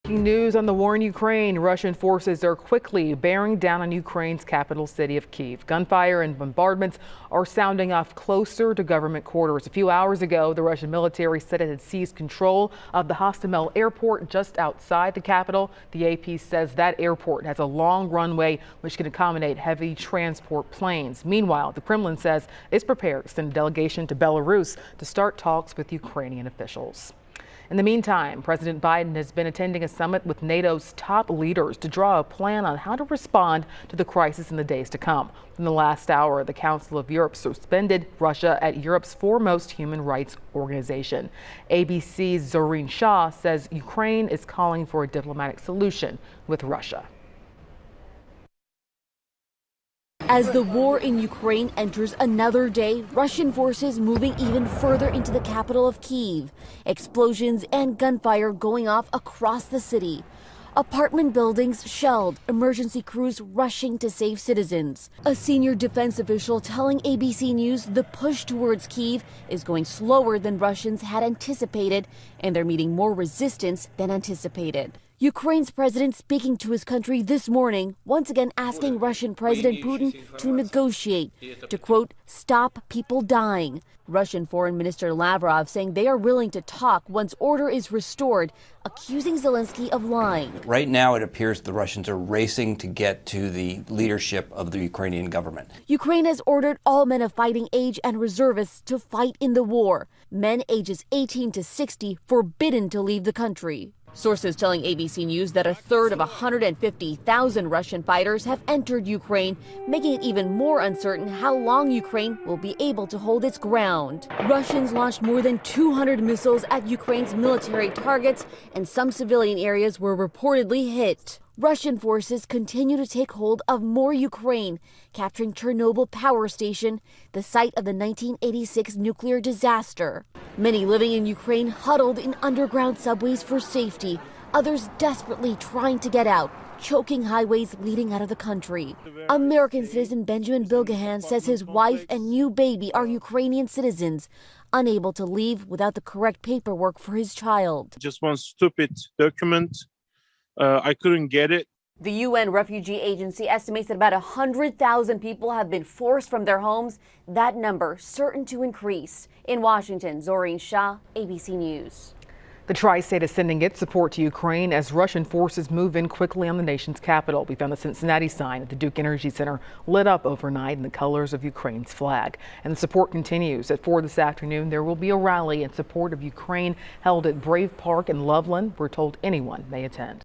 News on the war in Ukraine. Russian forces are quickly bearing down on Ukraine's capital city of Kyiv. Gunfire and bombardments are sounding off closer to government quarters. A few hours ago, the Russian military said it had seized control of the Hostomel airport just outside the capital. The AP says that airport has a long runway which can accommodate heavy transport planes. Meanwhile, the Kremlin says it's prepared to send a delegation to Belarus to start talks with Ukrainian officials. In the meantime, President Biden has been attending a summit with NATO's top leaders to draw a plan on how to respond to the crisis in the days to come. In the last hour, the Council of Europe suspended Russia at Europe's foremost human rights organization. ABC's Zorin Shah says Ukraine is calling for a diplomatic solution with Russia. As the war in Ukraine enters another day, Russian forces moving even further into the capital of Kyiv. Explosions and gunfire going off across the city. Apartment buildings shelled, emergency crews rushing to save citizens. A senior defense official telling ABC News the push towards Kyiv is going slower than Russians had anticipated, and they're meeting more resistance than anticipated. Ukraine's president speaking to his country this morning, once again asking Russian President Putin to negotiate, to, quote, stop people dying. Russian Foreign Minister Lavrov saying they are willing to talk once order is restored, accusing Zelensky of lying. Right now, it appears the Russians are racing to get to the leadership of the Ukrainian government. Ukraine has ordered all men of fighting age and reservists to fight in the war. Men ages 18 to 60 forbidden to leave the country. Sources telling ABC News that a third of 150,000 Russian fighters have entered Ukraine, making it even more uncertain how long Ukraine will be able to hold its ground. Russians launched more than 200 missiles at Ukraine's military targets, and some civilian areas were reportedly hit. Russian forces continue to take hold of more Ukraine, capturing Chernobyl power station, the site of the 1986 nuclear disaster. Many living in Ukraine huddled in underground subways for safety, others desperately trying to get out, choking highways leading out of the country. American citizen Benjamin Bilgahan says his wife and new baby are Ukrainian citizens, unable to leave without the correct paperwork for his child. Just one stupid document. I couldn't get it. The UN Refugee Agency estimates that about 100,000 people have been forced from their homes. That number certain to increase. In Washington, Zorin Shah, ABC News. The tri-state is sending its support to Ukraine as Russian forces move in quickly on the nation's capital. We found the Cincinnati sign at the Duke Energy Center lit up overnight in the colors of Ukraine's flag. And the support continues. At 4 this afternoon, there will be a rally in support of Ukraine held at Brave Park in Loveland. We're told anyone may attend.